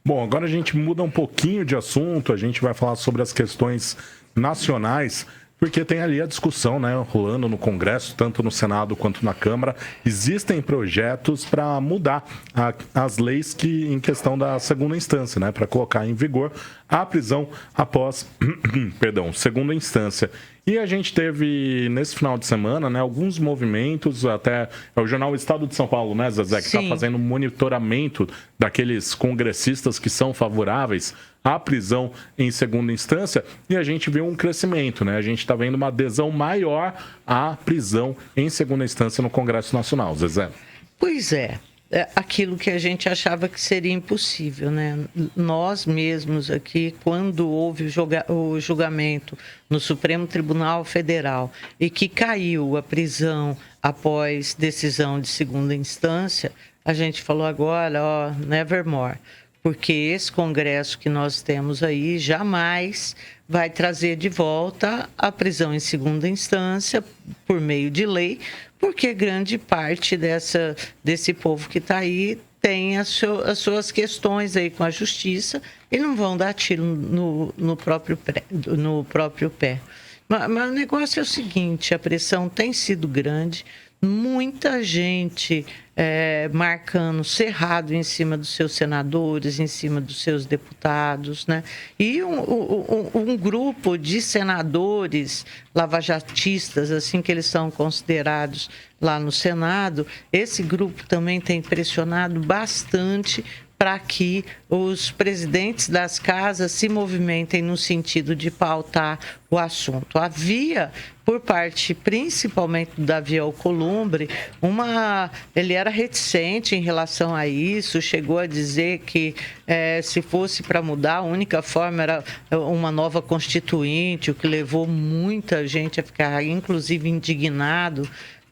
Bom, agora a gente muda um pouquinho de assunto, a gente vai falar sobre as questões nacionais, porque tem ali a discussão, né, rolando no Congresso, tanto no Senado quanto na Câmara. Existem projetos para mudar as leis em questão da segunda instância, né, para colocar em vigor a prisão após, segunda instância. E a gente teve, nesse final de semana, né, alguns movimentos, até é o jornal Estado de São Paulo, né, Zezé, que está fazendo um monitoramento daqueles congressistas que são favoráveis à prisão em segunda instância, e a gente vê um crescimento, né? A gente está vendo uma adesão maior à prisão em segunda instância no Congresso Nacional, Zezé. Pois é. Aquilo que a gente achava que seria impossível, né? Nós mesmos aqui, quando houve o julgamento no Supremo Tribunal Federal e que caiu a prisão após decisão de segunda instância, a gente falou agora, nevermore, porque esse Congresso que nós temos aí jamais vai trazer de volta a prisão em segunda instância por meio de lei, porque grande parte desse povo que está aí tem as suas questões aí com a justiça e não vão dar tiro no próprio pé. Mas o negócio é o seguinte, a pressão tem sido grande, muita gente marcando cerrado em cima dos seus senadores, em cima dos seus deputados, né? E um grupo de senadores lavajatistas, assim que eles são considerados lá no Senado, esse grupo também tem pressionado bastante para que os presidentes das casas se movimentem no sentido de pautar o assunto. Havia, por parte principalmente do Davi Alcolumbre, ele era reticente em relação a isso, chegou a dizer que se fosse para mudar, a única forma era uma nova constituinte, o que levou muita gente a ficar, inclusive, indignado,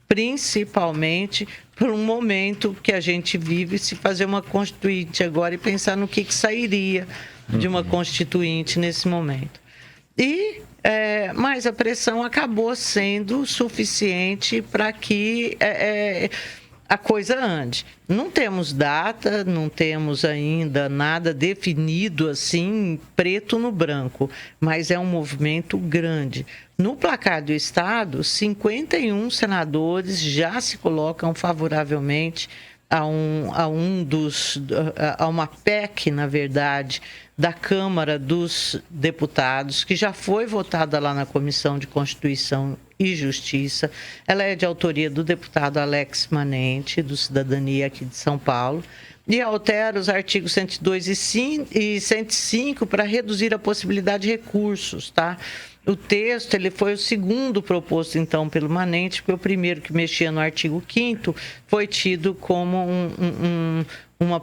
principalmente por um momento que a gente vive, se fazer uma constituinte agora e pensar no que sairia de uma constituinte nesse momento. Mas a pressão acabou sendo suficiente para que a coisa ande. Não temos data, não temos ainda nada definido assim, preto no branco, mas é um movimento grande. No placar do Estado, 51 senadores já se colocam favoravelmente a uma PEC, na verdade, da Câmara dos Deputados, que já foi votada lá na Comissão de Constituição e Justiça. Ela é de autoria do deputado Alex Manente, do Cidadania aqui de São Paulo, e altera os artigos 102 e 105 para reduzir a possibilidade de recursos, tá? O texto ele foi o segundo proposto, então, pelo Manente, porque o primeiro, que mexia no artigo 5º, foi tido como uma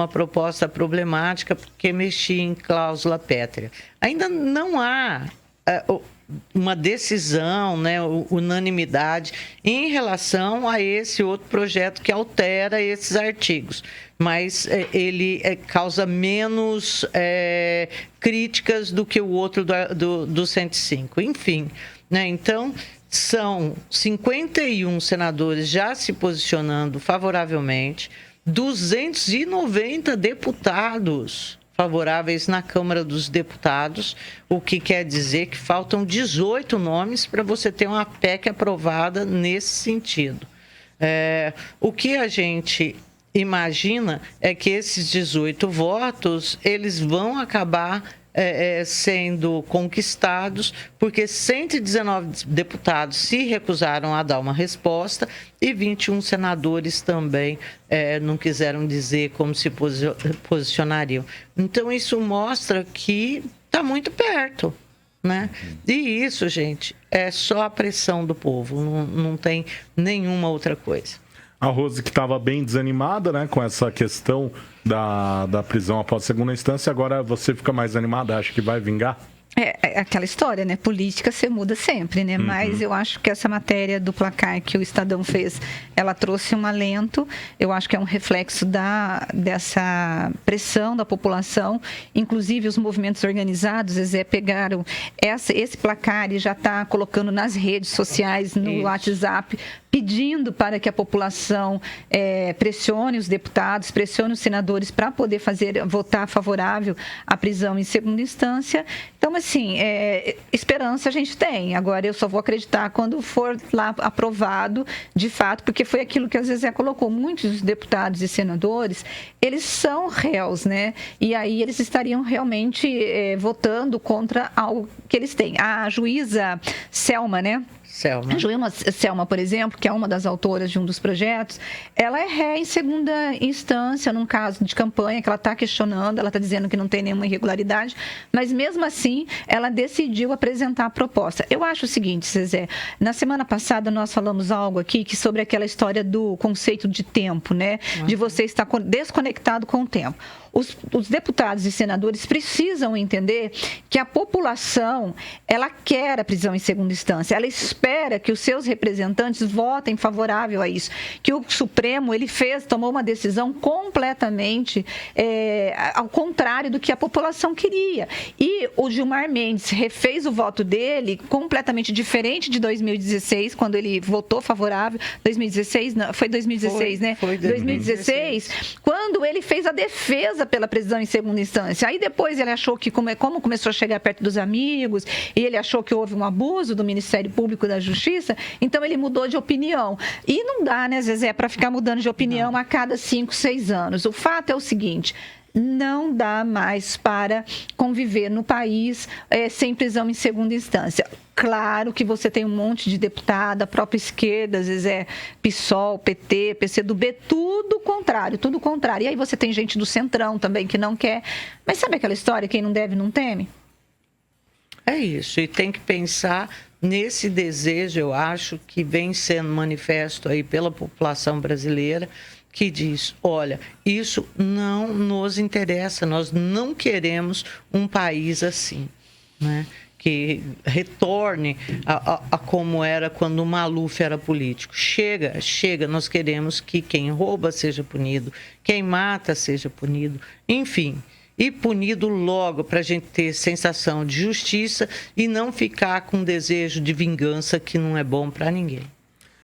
proposta problemática, porque mexia em cláusula pétrea. Ainda não há uma decisão, né, unanimidade em relação a esse outro projeto que altera esses artigos, mas ele causa menos críticas do que o outro do 105. Enfim, né, então são 51 senadores já se posicionando favoravelmente, 290 deputados favoráveis na Câmara dos Deputados, o que quer dizer que faltam 18 nomes para você ter uma PEC aprovada nesse sentido. O que a gente imagina é que esses 18 votos, eles vão acabar sendo conquistados, porque 119 deputados se recusaram a dar uma resposta e 21 senadores também não quiseram dizer como se posicionariam. Então, isso mostra que está muito perto, né? E isso, gente, é só a pressão do povo, não tem nenhuma outra coisa. A Rose, que estava bem desanimada, né, com essa questão da prisão após segunda instância, agora você fica mais animada, acha que vai vingar? É aquela história, né? Política você muda sempre, né? Mas eu acho que essa matéria do placar que o Estadão fez, ela trouxe um alento. Eu acho que é um reflexo dessa pressão da população. Inclusive, os movimentos organizados, pegaram esse placar e já está colocando nas redes sociais, no WhatsApp, pedindo para que a população pressione os deputados, pressione os senadores para poder votar favorável à prisão em segunda instância. Então, assim, esperança a gente tem. Agora, eu só vou acreditar quando for lá aprovado, de fato, porque foi aquilo que a Zezé colocou. Muitos deputados e senadores, eles são réus, né? E aí eles estariam realmente votando contra algo que eles têm. A juíza Selma, né? A juíza Selma, por exemplo, que é uma das autoras de um dos projetos, ela é ré em segunda instância, num caso de campanha que ela está questionando, ela está dizendo que não tem nenhuma irregularidade, mas mesmo assim ela decidiu apresentar a proposta. Eu acho o seguinte, Zezé, na semana passada nós falamos algo aqui sobre aquela história do conceito de tempo, né? De você estar desconectado com o tempo. Os deputados e senadores precisam entender que a população, ela quer a prisão em segunda instância, ela espera que os seus representantes votem favorável a isso, que o Supremo tomou uma decisão completamente ao contrário do que a população queria. E o Gilmar Mendes refez o voto dele completamente diferente de 2016, quando ele votou favorável. 2016, não, foi 2016, né? Foi 2016, quando ele fez a defesa pela prisão em segunda instância. Aí depois ele achou que, como começou a chegar perto dos amigos, e ele achou que houve um abuso do Ministério Público e da Justiça, então ele mudou de opinião. E não dá, né, Zezé, para ficar mudando de opinião a cada 5, 6 anos. O fato é o seguinte: não dá mais para conviver no país sem prisão em segunda instância. Claro que você tem um monte de deputado, a própria esquerda, às vezes PSOL, PT, PCdoB, tudo contrário. E aí você tem gente do Centrão também que não quer. Mas sabe aquela história, quem não deve não teme? É isso, e tem que pensar nesse desejo, eu acho, que vem sendo manifesto aí pela população brasileira, que diz, olha, isso não nos interessa, nós não queremos um país assim, né? Que retorne a como era quando o Maluf era político. Chega, nós queremos que quem rouba seja punido, quem mata seja punido, enfim, e punido logo para a gente ter sensação de justiça e não ficar com desejo de vingança que não é bom para ninguém.